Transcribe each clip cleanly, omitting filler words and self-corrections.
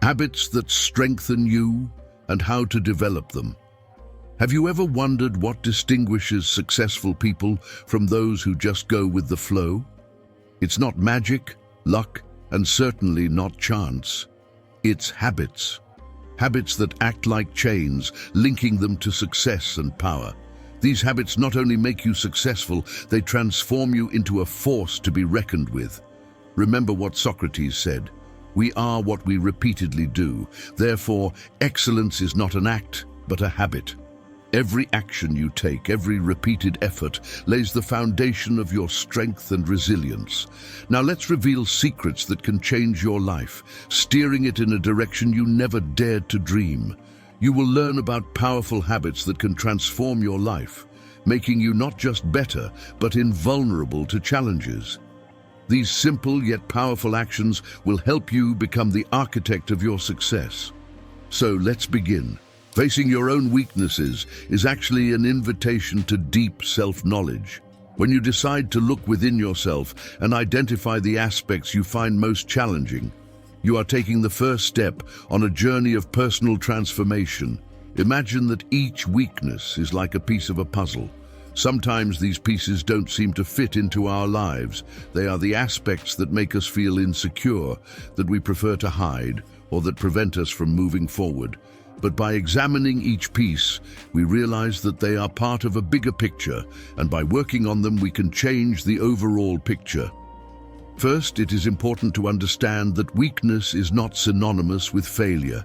habits that strengthen you and how to develop them. Have you ever wondered what distinguishes successful people from those who just go with the flow? It's not magic, luck, and certainly not chance. It's habits. Habits that act like chains, linking them to success and power. These habits not only make you successful, they transform you into a force to be reckoned with. Remember what Socrates said, "We are what we repeatedly do." Therefore, excellence is not an act, but a habit. Every action you take, every repeated effort, lays the foundation of your strength and resilience. Now let's reveal secrets that can change your life, steering it in a direction you never dared to dream. You will learn about powerful habits that can transform your life, making you not just better, but invulnerable to challenges. These simple yet powerful actions will help you become the architect of your success. So let's begin. Facing your own weaknesses is actually an invitation to deep self-knowledge. When you decide to look within yourself and identify the aspects you find most challenging, you are taking the first step on a journey of personal transformation. Imagine that each weakness is like a piece of a puzzle. Sometimes these pieces don't seem to fit into our lives. They are the aspects that make us feel insecure, that we prefer to hide, or that prevent us from moving forward. But by examining each piece, we realize that they are part of a bigger picture, and by working on them, we can change the overall picture. First, it is important to understand that weakness is not synonymous with failure.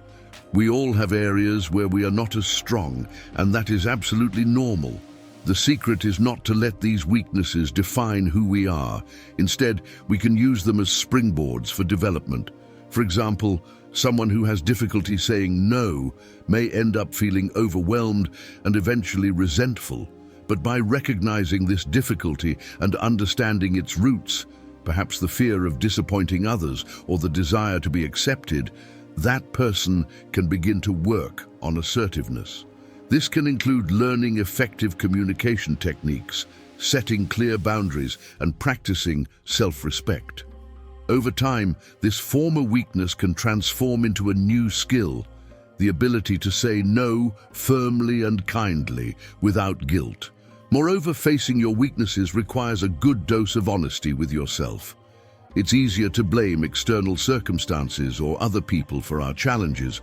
We all have areas where we are not as strong, and that is absolutely normal. The secret is not to let these weaknesses define who we are. Instead, we can use them as springboards for development. For example, someone who has difficulty saying no may end up feeling overwhelmed and eventually resentful. But by recognizing this difficulty and understanding its roots, perhaps the fear of disappointing others or the desire to be accepted, that person can begin to work on assertiveness. This can include learning effective communication techniques, setting clear boundaries, and practicing self-respect. Over time, this former weakness can transform into a new skill, the ability to say no firmly and kindly, without guilt. Moreover, facing your weaknesses requires a good dose of honesty with yourself. It's easier to blame external circumstances or other people for our challenges,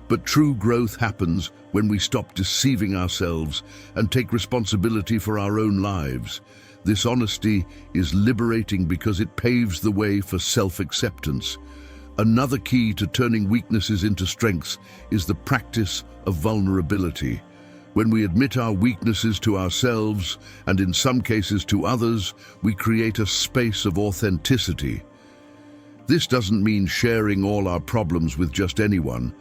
but true growth happens when we stop deceiving ourselves and take responsibility for our own lives. This honesty is liberating because it paves the way for self-acceptance. Another key to turning weaknesses into strengths is the practice of vulnerability. When we admit our weaknesses to ourselves, and in some cases to others, we create a space of authenticity. This doesn't mean sharing all our problems with just anyone,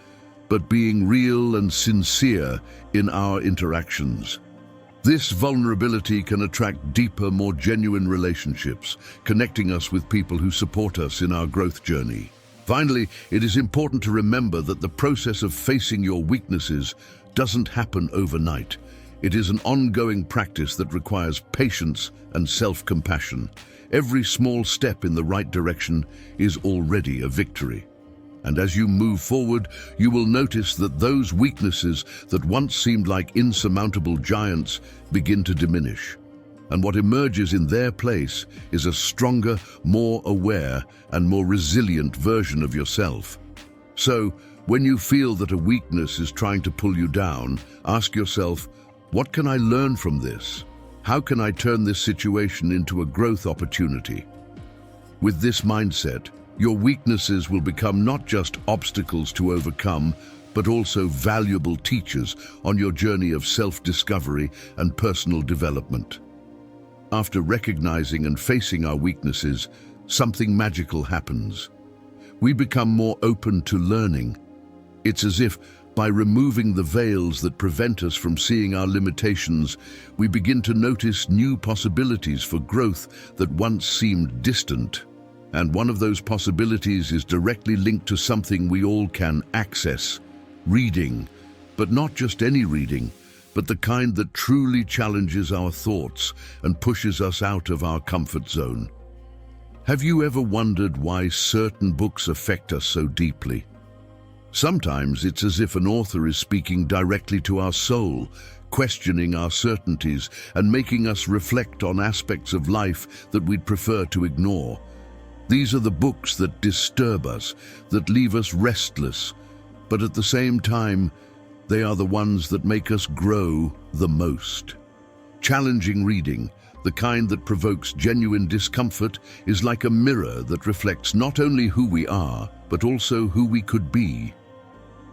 but being real and sincere in our interactions. This vulnerability can attract deeper, more genuine relationships, connecting us with people who support us in our growth journey. Finally, it is important to remember that the process of facing your weaknesses doesn't happen overnight. It is an ongoing practice that requires patience and self-compassion. Every small step in the right direction is already a victory. And as you move forward, you will notice that those weaknesses that once seemed like insurmountable giants begin to diminish. And what emerges in their place is a stronger, more aware, and more resilient version of yourself. So, when you feel that a weakness is trying to pull you down, ask yourself, what can I learn from this? How can I turn this situation into a growth opportunity? With this mindset, your weaknesses will become not just obstacles to overcome, but also valuable teachers on your journey of self-discovery and personal development. After recognizing and facing our weaknesses, something magical happens. We become more open to learning. It's as if, by removing the veils that prevent us from seeing our limitations, we begin to notice new possibilities for growth that once seemed distant. And one of those possibilities is directly linked to something we all can access: reading. But not just any reading, but the kind that truly challenges our thoughts and pushes us out of our comfort zone. Have you ever wondered why certain books affect us so deeply? Sometimes it's as if an author is speaking directly to our soul, questioning our certainties and making us reflect on aspects of life that we'd prefer to ignore. These are the books that disturb us, that leave us restless, but at the same time, they are the ones that make us grow the most. Challenging reading, the kind that provokes genuine discomfort, is like a mirror that reflects not only who we are, but also who we could be.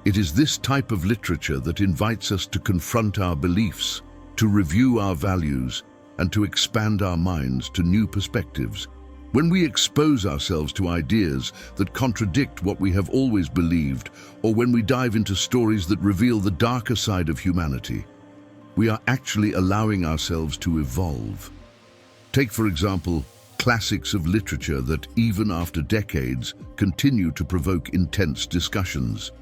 It is this type of literature that invites us to confront our beliefs, to review our values, and to expand our minds to new perspectives. When we expose ourselves to ideas that contradict what we have always believed, or when we dive into stories that reveal the darker side of humanity, we are actually allowing ourselves to evolve. Take, for example, classics of literature that, even after decades, continue to provoke intense discussions.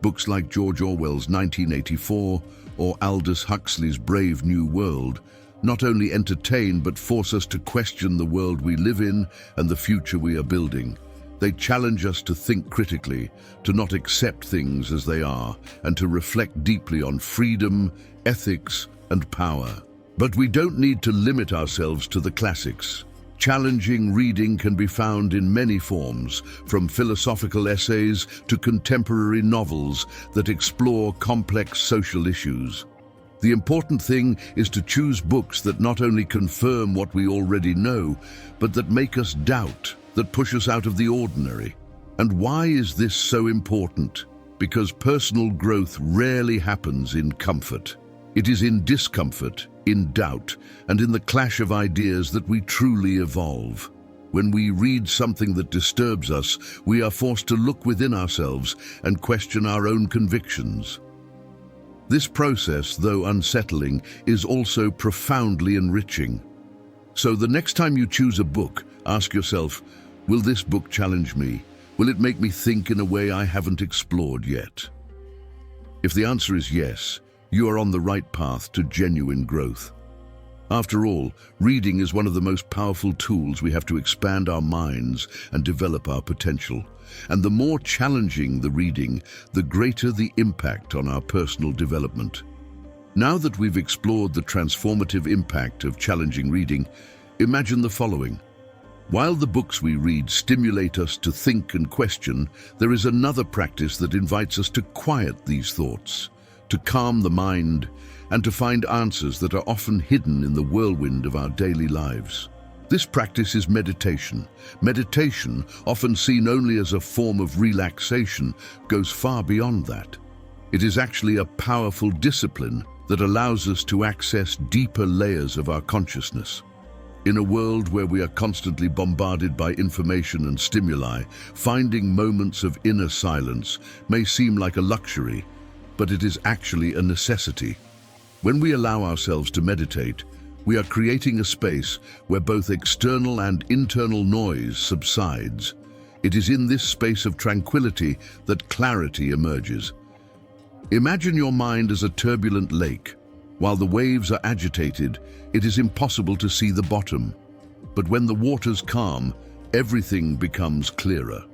Books like George Orwell's 1984 or Aldous Huxley's Brave New World not only entertain but force us to question the world we live in and the future we are building. They challenge us to think critically, to not accept things as they are, and to reflect deeply on freedom, ethics, and power. But we don't need to limit ourselves to the classics. Challenging reading can be found in many forms, from philosophical essays to contemporary novels that explore complex social issues. The important thing is to choose books that not only confirm what we already know, but that make us doubt, that push us out of the ordinary. And why is this so important? Because personal growth rarely happens in comfort. It is in discomfort, in doubt, and in the clash of ideas that we truly evolve. When we read something that disturbs us, we are forced to look within ourselves and question our own convictions. This process, though unsettling, is also profoundly enriching. So the next time you choose a book, ask yourself, will this book challenge me? Will it make me think in a way I haven't explored yet? If the answer is yes, you are on the right path to genuine growth. After all, reading is one of the most powerful tools we have to expand our minds and develop our potential. And the more challenging the reading, the greater the impact on our personal development. Now that we've explored the transformative impact of challenging reading, imagine the following. While the books we read stimulate us to think and question, there is another practice that invites us to quiet these thoughts, to calm the mind, and to find answers that are often hidden in the whirlwind of our daily lives. This practice is meditation. Meditation, often seen only as a form of relaxation, goes far beyond that. It is actually a powerful discipline that allows us to access deeper layers of our consciousness. In a world where we are constantly bombarded by information and stimuli, finding moments of inner silence may seem like a luxury, but it is actually a necessity. When we allow ourselves to meditate, we are creating a space where both external and internal noise subsides. It is in this space of tranquility that clarity emerges. Imagine your mind as a turbulent lake. While the waves are agitated, it is impossible to see the bottom. But when the waters calm, everything becomes clearer.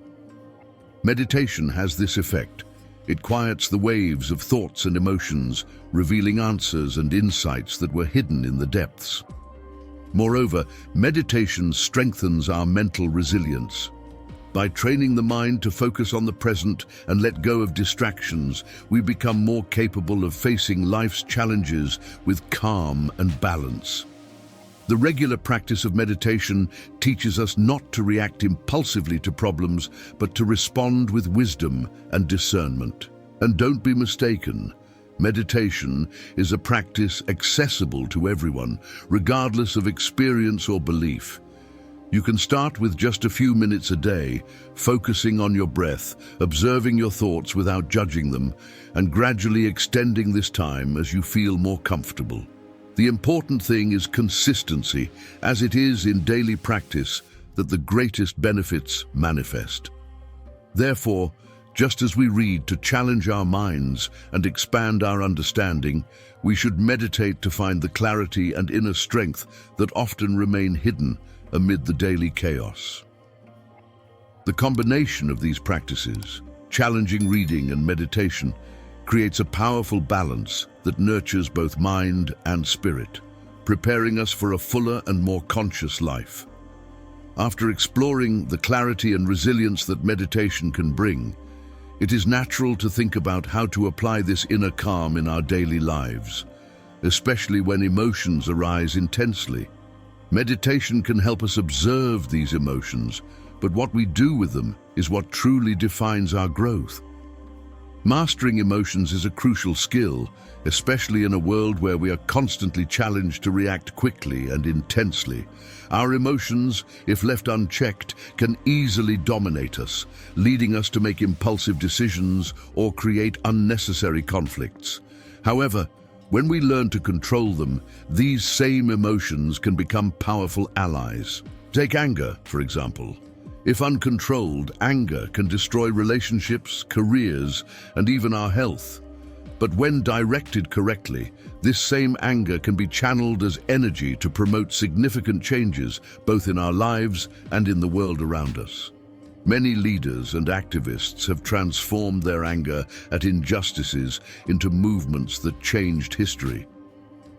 Meditation has this effect. It quiets the waves of thoughts and emotions, revealing answers and insights that were hidden in the depths. Moreover, meditation strengthens our mental resilience. By training the mind to focus on the present and let go of distractions, we become more capable of facing life's challenges with calm and balance. The regular practice of meditation teaches us not to react impulsively to problems, but to respond with wisdom and discernment. And don't be mistaken, meditation is a practice accessible to everyone, regardless of experience or belief. You can start with just a few minutes a day, focusing on your breath, observing your thoughts without judging them, and gradually extending this time as you feel more comfortable. The important thing is consistency, as it is in daily practice that the greatest benefits manifest. Therefore, just as we read to challenge our minds and expand our understanding, we should meditate to find the clarity and inner strength that often remain hidden amid the daily chaos. The combination of these practices, Challenging reading and meditation creates a powerful balance that nurtures both mind and spirit, preparing us for a fuller and more conscious life. After exploring the clarity and resilience that meditation can bring, it is natural to think about how to apply this inner calm in our daily lives, especially when emotions arise intensely. Meditation can help us observe these emotions, but what we do with them is what truly defines our growth. Mastering emotions is a crucial skill, especially in a world where we are constantly challenged to react quickly and intensely. Our emotions, if left unchecked, can easily dominate us, leading us to make impulsive decisions or create unnecessary conflicts. However, when we learn to control them, these same emotions can become powerful allies. Take anger, for example. If uncontrolled, anger can destroy relationships, careers, and even our health. But when directed correctly, this same anger can be channeled as energy to promote significant changes, both in our lives and in the world around us. Many leaders and activists have transformed their anger at injustices into movements that changed history.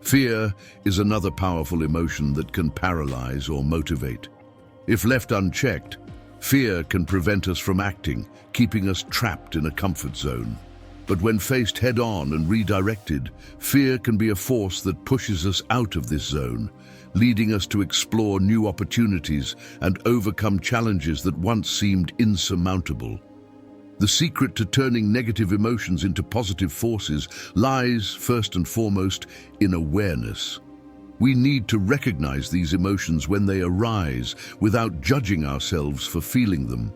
Fear is another powerful emotion that can paralyze or motivate. If left unchecked, fear can prevent us from acting, keeping us trapped in a comfort zone. But when faced head-on and redirected, fear can be a force that pushes us out of this zone, leading us to explore new opportunities and overcome challenges that once seemed insurmountable. The secret to turning negative emotions into positive forces lies, first and foremost, in awareness. We need to recognize these emotions when they arise without judging ourselves for feeling them.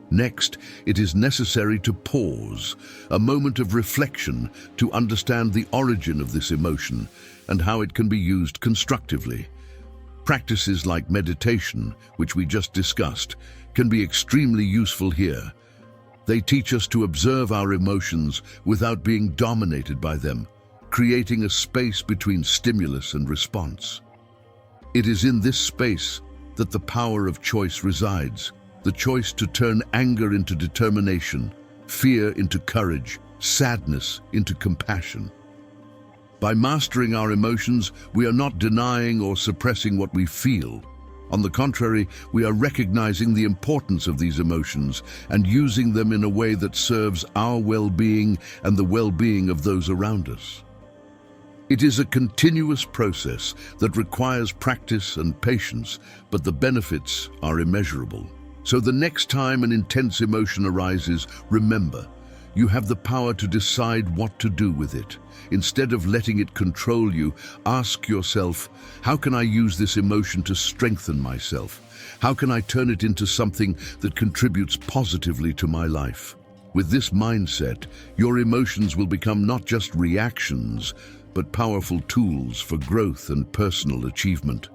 Next, it is necessary to pause, a moment of reflection to understand the origin of this emotion and how it can be used constructively. Practices like meditation, which we just discussed, can be extremely useful here. They teach us to observe our emotions without being dominated by them, creating a space between stimulus and response. It is in this space that the power of choice resides, the choice to turn anger into determination, fear into courage, sadness into compassion. By mastering our emotions, we are not denying or suppressing what we feel. On the contrary, we are recognizing the importance of these emotions and using them in a way that serves our well-being and the well-being of those around us. It is a continuous process that requires practice and patience, but the benefits are immeasurable. So the next time an intense emotion arises, remember, you have the power to decide what to do with it. Instead of letting it control you, ask yourself, how can I use this emotion to strengthen myself? How can I turn it into something that contributes positively to my life? With this mindset, your emotions will become not just reactions, but powerful tools for growth and personal achievement.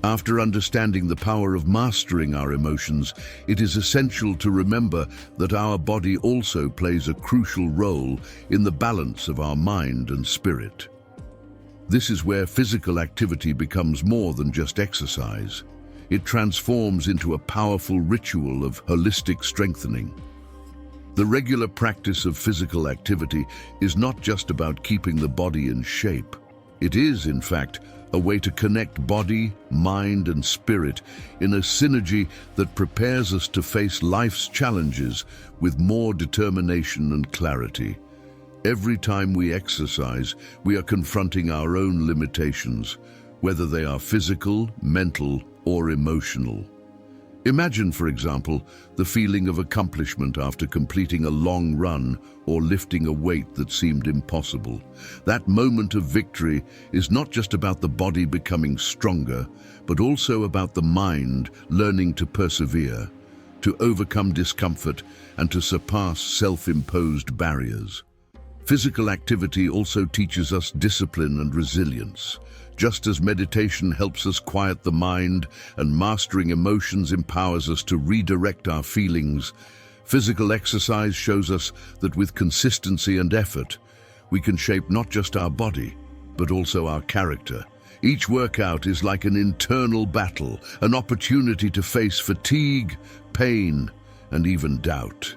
After understanding the power of mastering our emotions, it is essential to remember that our body also plays a crucial role in the balance of our mind and spirit. This is where physical activity becomes more than just exercise. It transforms into a powerful ritual of holistic strengthening. The regular practice of physical activity is not just about keeping the body in shape. It is, in fact, a way to connect body, mind, and spirit in a synergy that prepares us to face life's challenges with more determination and clarity. Every time we exercise, we are confronting our own limitations, whether they are physical, mental, or emotional. Imagine, for example, the feeling of accomplishment after completing a long run or lifting a weight that seemed impossible. That moment of victory is not just about the body becoming stronger, but also about the mind learning to persevere, to overcome discomfort, and to surpass self-imposed barriers. Physical activity also teaches us discipline and resilience. Just as meditation helps us quiet the mind and mastering emotions empowers us to redirect our feelings, physical exercise shows us that with consistency and effort, we can shape not just our body, but also our character. Each workout is like an internal battle, an opportunity to face fatigue, pain, and even doubt.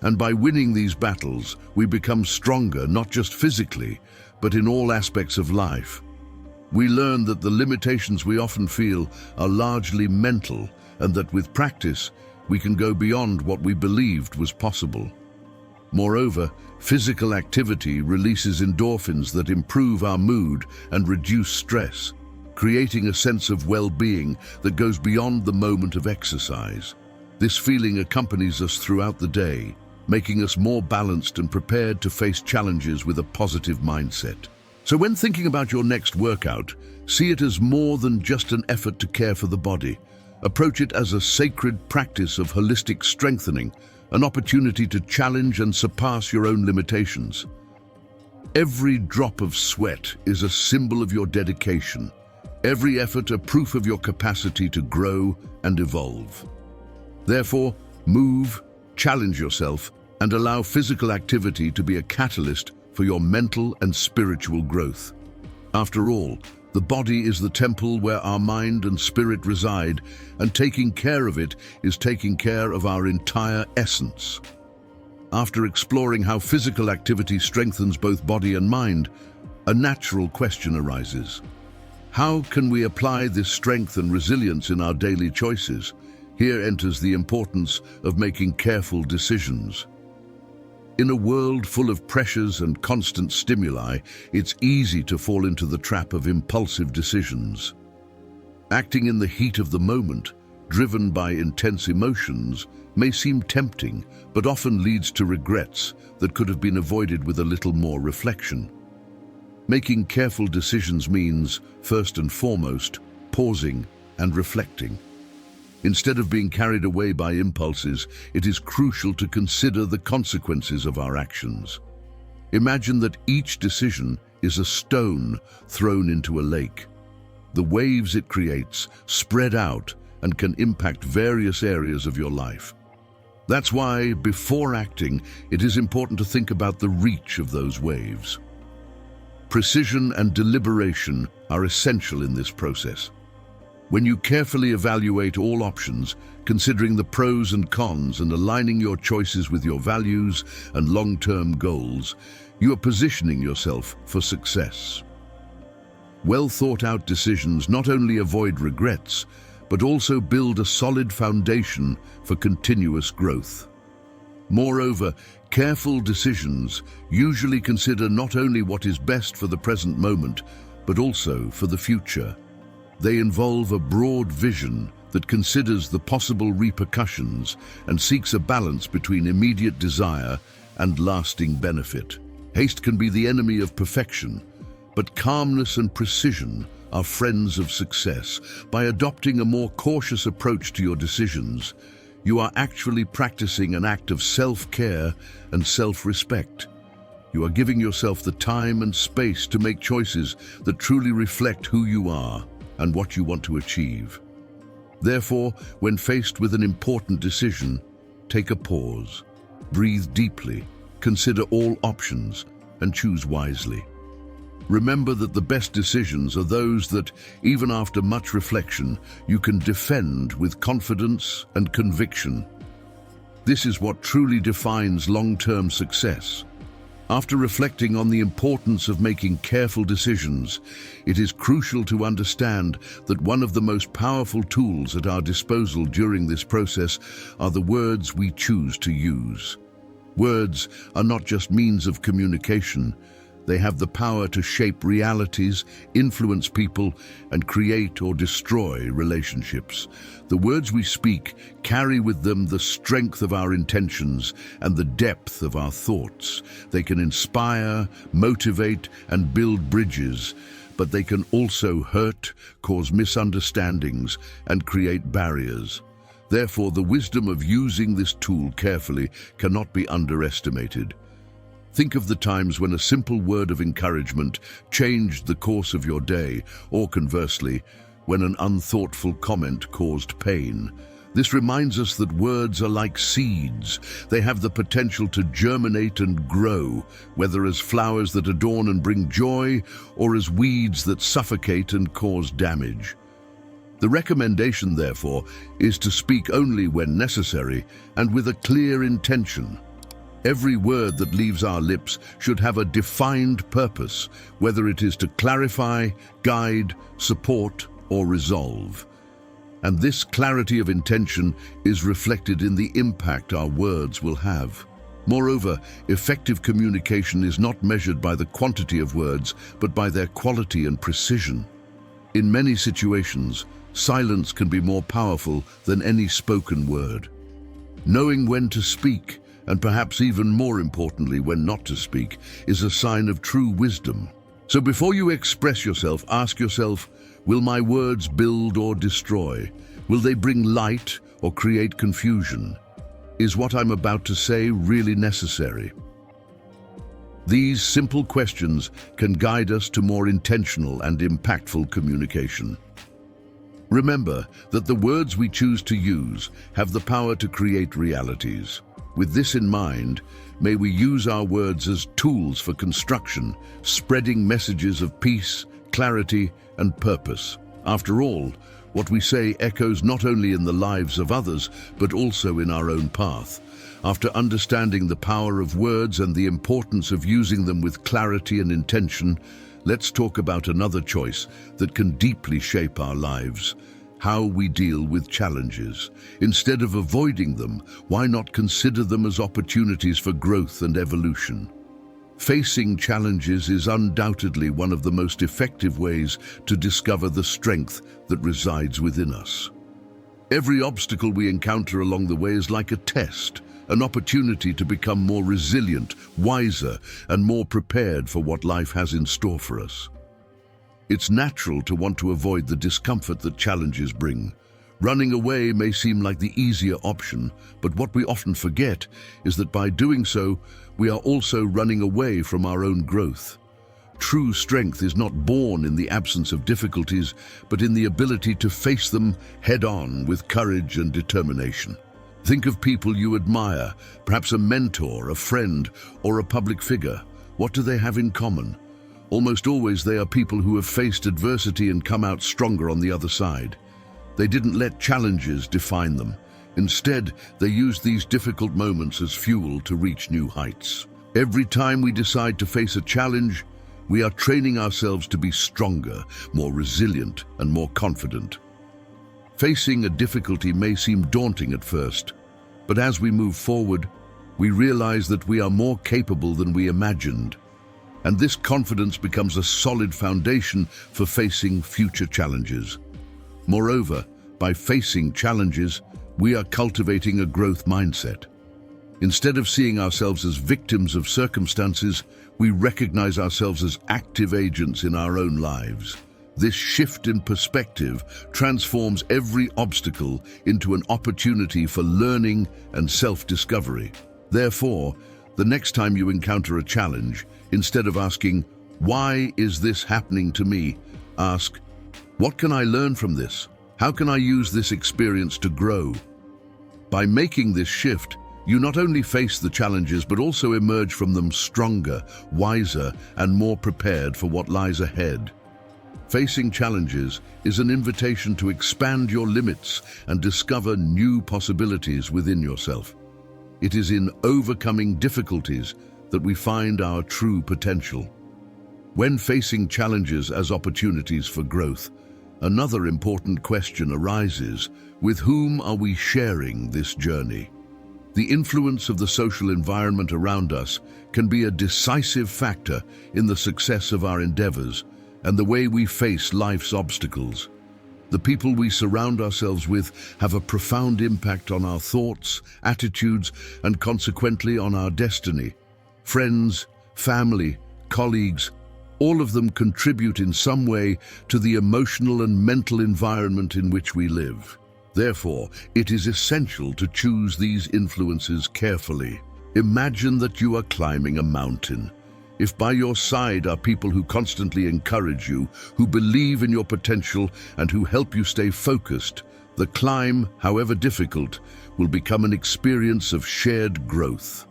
And by winning these battles, we become stronger, not just physically, but in all aspects of life. We learn that the limitations we often feel are largely mental, and that with practice, we can go beyond what we believed was possible. Moreover, physical activity releases endorphins that improve our mood and reduce stress, creating a sense of well-being that goes beyond the moment of exercise. This feeling accompanies us throughout the day, making us more balanced and prepared to face challenges with a positive mindset. So when thinking about your next workout, see it as more than just an effort to care for the body. Approach it as a sacred practice of holistic strengthening, an opportunity to challenge and surpass your own limitations. Every drop of sweat is a symbol of your dedication, every effort a proof of your capacity to grow and evolve. Therefore, move, challenge yourself, and allow physical activity to be a catalyst for your mental and spiritual growth. After all, the body is the temple where our mind and spirit reside, and taking care of it is taking care of our entire essence. After exploring how physical activity strengthens both body and mind, a natural question arises. How can we apply this strength and resilience in our daily choices? Here enters the importance of making careful decisions. In a world full of pressures and constant stimuli, it's easy to fall into the trap of impulsive decisions. Acting in the heat of the moment, driven by intense emotions, may seem tempting, but often leads to regrets that could have been avoided with a little more reflection. Making careful decisions means, first and foremost, pausing and reflecting. Instead of being carried away by impulses, it is crucial to consider the consequences of our actions. Imagine that each decision is a stone thrown into a lake. The waves it creates spread out and can impact various areas of your life. That's why, before acting, it is important to think about the reach of those waves. Precision and deliberation are essential in this process. When you carefully evaluate all options, considering the pros and cons and aligning your choices with your values and long-term goals, you are positioning yourself for success. Well-thought-out decisions not only avoid regrets, but also build a solid foundation for continuous growth. Moreover, careful decisions usually consider not only what is best for the present moment, but also for the future. They involve a broad vision that considers the possible repercussions and seeks a balance between immediate desire and lasting benefit. Haste can be the enemy of perfection, but calmness and precision are friends of success. By adopting a more cautious approach to your decisions, you are actually practicing an act of self-care and self-respect. You are giving yourself the time and space to make choices that truly reflect who you are and what you want to achieve. Therefore, when faced with an important decision, take a pause, breathe deeply, consider all options, and choose wisely. Remember that the best decisions are those that, even after much reflection, you can defend with confidence and conviction. This is what truly defines long-term success. After reflecting on the importance of making careful decisions, it is crucial to understand that one of the most powerful tools at our disposal during this process are the words we choose to use. Words are not just means of communication. They have the power to shape realities, influence people, and create or destroy relationships. The words we speak carry with them the strength of our intentions and the depth of our thoughts. They can inspire, motivate, and build bridges, but they can also hurt, cause misunderstandings, and create barriers. Therefore, the wisdom of using this tool carefully cannot be underestimated. Think of the times when a simple word of encouragement changed the course of your day, or conversely, when an unthoughtful comment caused pain. This reminds us that words are like seeds. They have the potential to germinate and grow, whether as flowers that adorn and bring joy, or as weeds that suffocate and cause damage. The recommendation, therefore, is to speak only when necessary and with a clear intention. Every word that leaves our lips should have a defined purpose, whether it is to clarify, guide, support, or resolve. And this clarity of intention is reflected in the impact our words will have. Moreover, effective communication is not measured by the quantity of words, but by their quality and precision. In many situations, silence can be more powerful than any spoken word. Knowing when to speak, and perhaps even more importantly when not to speak, is a sign of true wisdom. So before you express yourself, ask yourself, will my words build or destroy? Will they bring light or create confusion? Is what I'm about to say really necessary? These simple questions can guide us to more intentional and impactful communication. Remember that the words we choose to use have the power to create realities. With this in mind, may we use our words as tools for construction, spreading messages of peace, clarity, and purpose. After all, what we say echoes not only in the lives of others, but also in our own path. After understanding the power of words and the importance of using them with clarity and intention, let's talk about another choice that can deeply shape our lives: how we deal with challenges. Instead of avoiding them, why not consider them as opportunities for growth and evolution? Facing challenges is undoubtedly one of the most effective ways to discover the strength that resides within us. Every obstacle we encounter along the way is like a test, an opportunity to become more resilient, wiser, and more prepared for what life has in store for us. It's natural to want to avoid the discomfort that challenges bring. Running away may seem like the easier option, but what we often forget is that by doing so, we are also running away from our own growth. True strength is not born in the absence of difficulties, but in the ability to face them head-on with courage and determination. Think of people you admire, perhaps a mentor, a friend, or a public figure. What do they have in common? Almost always they are people who have faced adversity and come out stronger on the other side. They didn't let challenges define them. Instead, they used these difficult moments as fuel to reach new heights. Every time we decide to face a challenge, we are training ourselves to be stronger, more resilient, and more confident. Facing a difficulty may seem daunting at first, but as we move forward, we realize that we are more capable than we imagined. And this confidence becomes a solid foundation for facing future challenges. Moreover, by facing challenges, we are cultivating a growth mindset. Instead of seeing ourselves as victims of circumstances, we recognize ourselves as active agents in our own lives. This shift in perspective transforms every obstacle into an opportunity for learning and self-discovery. Therefore, the next time you encounter a challenge, instead of asking, "Why is this happening to me?" ask, "What can I learn from this? How can I use this experience to grow?" By making this shift, you not only face the challenges but also emerge from them stronger, wiser, and more prepared for what lies ahead. Facing challenges is an invitation to expand your limits and discover new possibilities within yourself. It is in overcoming difficulties that we find our true potential. When facing challenges as opportunities for growth, another important question arises: with whom are we sharing this journey? The influence of the social environment around us can be a decisive factor in the success of our endeavors and the way we face life's obstacles. The people we surround ourselves with have a profound impact on our thoughts, attitudes, and consequently on our destiny. Friends, family, colleagues, all of them contribute in some way to the emotional and mental environment in which we live. Therefore, it is essential to choose these influences carefully. Imagine that you are climbing a mountain. If by your side are people who constantly encourage you, who believe in your potential, and who help you stay focused, the climb, however difficult, will become an experience of shared growth.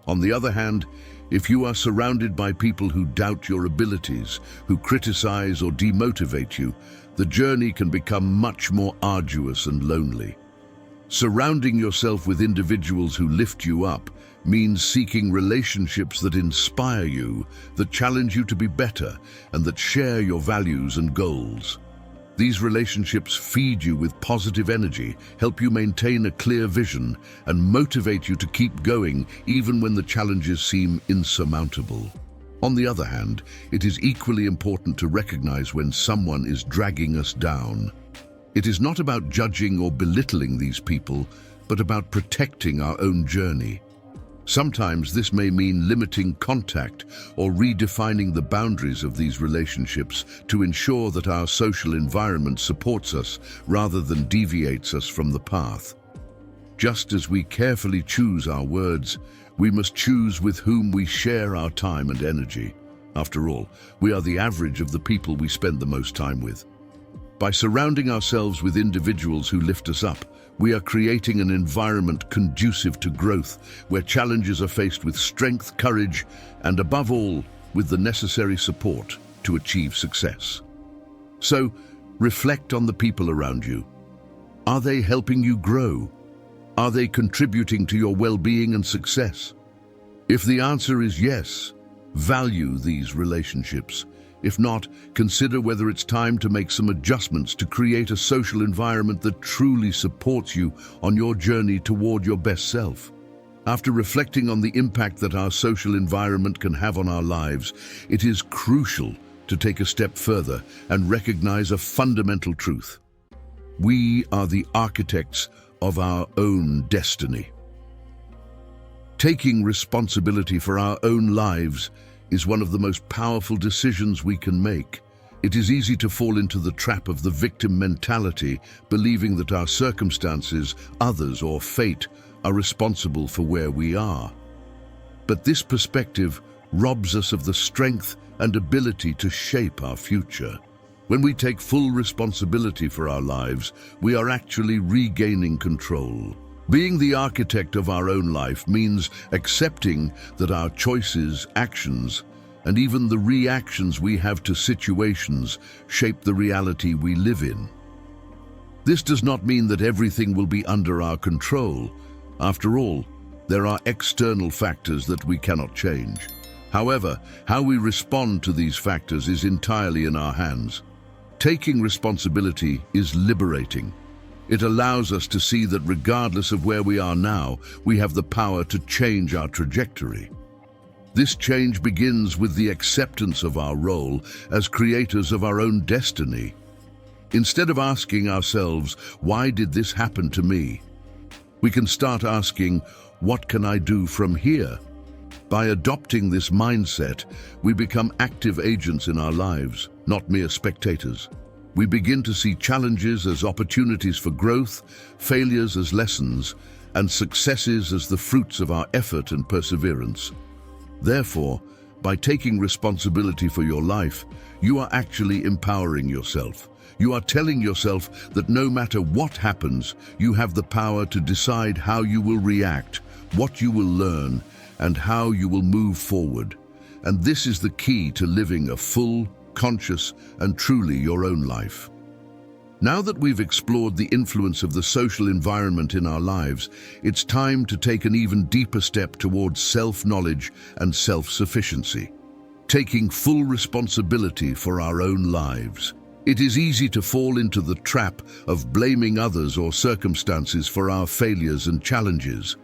On the other hand, if you are surrounded by people who doubt your abilities, who criticize or demotivate you, the journey can become much more arduous and lonely. Surrounding yourself with individuals who lift you up means seeking relationships that inspire you, that challenge you to be better, and that share your values and goals. These relationships feed you with positive energy, help you maintain a clear vision, and motivate you to keep going even when the challenges seem insurmountable. On the other hand, it is equally important to recognize when someone is dragging us down. It is not about judging or belittling these people, but about protecting our own journey. Sometimes this may mean limiting contact or redefining the boundaries of these relationships to ensure that our social environment supports us rather than deviates us from the path. Just as we carefully choose our words, we must choose with whom we share our time and energy. After all, we are the average of the people we spend the most time with. By surrounding ourselves with individuals who lift us up, we are creating an environment conducive to growth, where challenges are faced with strength, courage, and above all, with the necessary support to achieve success. So, reflect on the people around you. Are they helping you grow? Are they contributing to your well-being and success? If the answer is yes, value these relationships. If not, consider whether it's time to make some adjustments to create a social environment that truly supports you on your journey toward your best self. After reflecting on the impact that our social environment can have on our lives, it is crucial to take a step further and recognize a fundamental truth. We are the architects of our own destiny. Taking responsibility for our own lives is one of the most powerful decisions we can make. It is easy to fall into the trap of the victim mentality, believing that our circumstances, others, or fate are responsible for where we are. But this perspective robs us of the strength and ability to shape our future. When we take full responsibility for our lives, we are actually regaining control. Being the architect of our own life means accepting that our choices, actions, and even the reactions we have to situations shape the reality we live in. This does not mean that everything will be under our control. After all, there are external factors that we cannot change. However, how we respond to these factors is entirely in our hands. Taking responsibility is liberating. It allows us to see that regardless of where we are now, we have the power to change our trajectory. This change begins with the acceptance of our role as creators of our own destiny. Instead of asking ourselves, "Why did this happen to me?" we can start asking, "What can I do from here?" By adopting this mindset, we become active agents in our lives, not mere spectators. We begin to see challenges as opportunities for growth, failures as lessons, and successes as the fruits of our effort and perseverance. Therefore, by taking responsibility for your life, you are actually empowering yourself. You are telling yourself that no matter what happens, you have the power to decide how you will react, what you will learn, and how you will move forward. And this is the key to living a full, conscious, and truly your own life. Now that we've explored the influence of the social environment in our lives, it's time to take an even deeper step towards self-knowledge and self-sufficiency. Taking full responsibility for our own lives. It is easy to fall into the trap of blaming others or circumstances for our failures and challenges.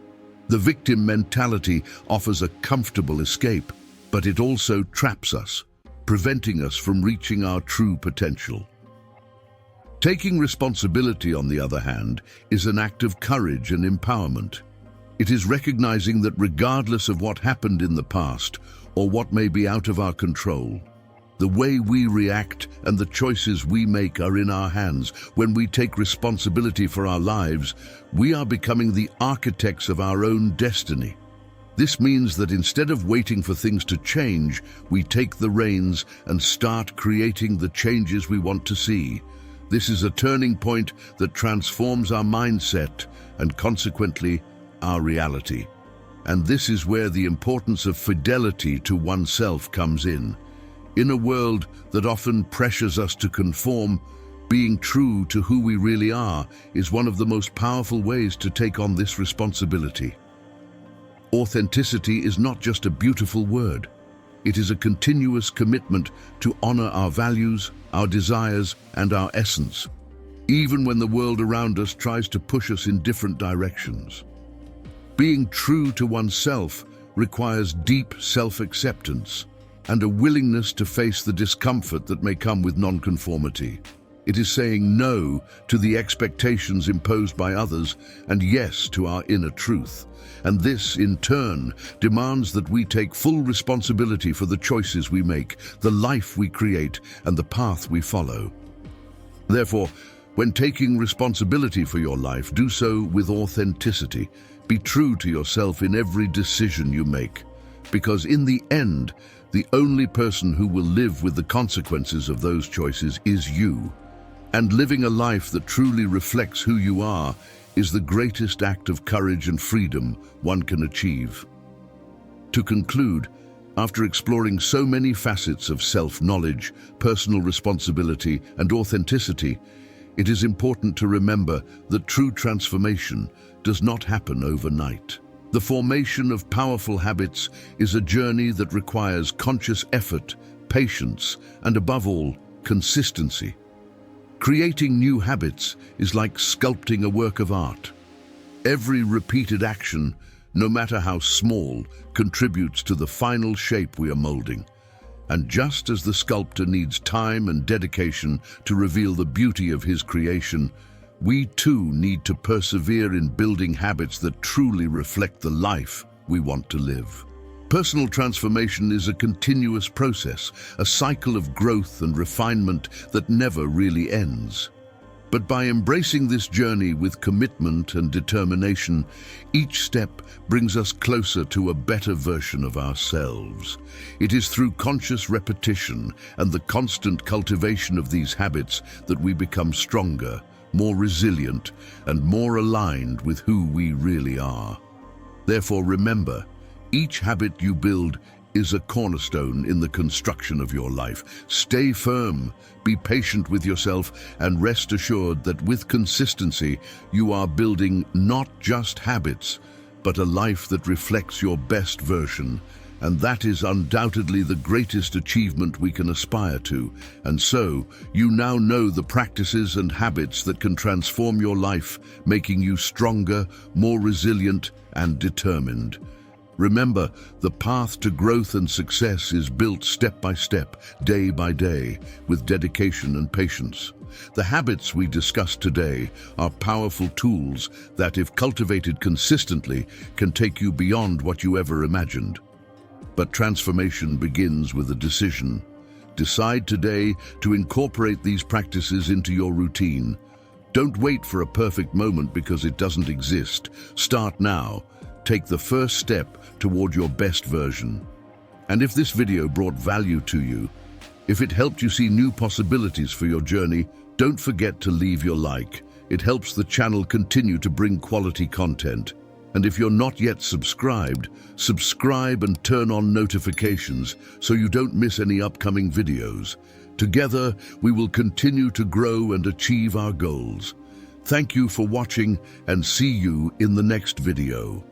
The victim mentality offers a comfortable escape, but it also traps us, preventing us from reaching our true potential. Taking responsibility, on the other hand, is an act of courage and empowerment. It is recognizing that regardless of what happened in the past or what may be out of our control, the way we react and the choices we make are in our hands. When we take responsibility for our lives, we are becoming the architects of our own destiny. This means that instead of waiting for things to change, we take the reins and start creating the changes we want to see. This is a turning point that transforms our mindset and consequently our reality. And this is where the importance of fidelity to oneself comes in. In a world that often pressures us to conform, being true to who we really are is one of the most powerful ways to take on this responsibility. Authenticity is not just a beautiful word. It is a continuous commitment to honor our values, our desires, and our essence, even when the world around us tries to push us in different directions. Being true to oneself requires deep self-acceptance and a willingness to face the discomfort that may come with nonconformity. It is saying no to the expectations imposed by others and yes to our inner truth. And this, in turn, demands that we take full responsibility for the choices we make, the life we create, and the path we follow. Therefore, when taking responsibility for your life, do so with authenticity. Be true to yourself in every decision you make, because in the end, the only person who will live with the consequences of those choices is you. And living a life that truly reflects who you are is the greatest act of courage and freedom one can achieve. To conclude, after exploring so many facets of self-knowledge, personal responsibility, and authenticity, it is important to remember that true transformation does not happen overnight. The formation of powerful habits is a journey that requires conscious effort, patience, and above all, consistency. Creating new habits is like sculpting a work of art. Every repeated action, no matter how small, contributes to the final shape we are molding. And just as the sculptor needs time and dedication to reveal the beauty of his creation, we too need to persevere in building habits that truly reflect the life we want to live. Personal transformation is a continuous process, a cycle of growth and refinement that never really ends. But by embracing this journey with commitment and determination, each step brings us closer to a better version of ourselves. It is through conscious repetition and the constant cultivation of these habits that we become stronger, more resilient, and more aligned with who we really are. Therefore, remember, each habit you build is a cornerstone in the construction of your life. Stay firm, be patient with yourself, and rest assured that with consistency, you are building not just habits, but a life that reflects your best version. And that is undoubtedly the greatest achievement we can aspire to. And so, you now know the practices and habits that can transform your life, making you stronger, more resilient, and determined. Remember, the path to growth and success is built step by step, day by day, with dedication and patience. The habits we discussed today are powerful tools that, if cultivated consistently, can take you beyond what you ever imagined. But transformation begins with a decision. Decide today to incorporate these practices into your routine. Don't wait for a perfect moment because it doesn't exist. Start now. Take the first step toward your best version. And if this video brought value to you, if it helped you see new possibilities for your journey, don't forget to leave your like. It helps the channel continue to bring quality content. And if you're not yet subscribed, subscribe and turn on notifications so you don't miss any upcoming videos. Together, we will continue to grow and achieve our goals. Thank you for watching and see you in the next video.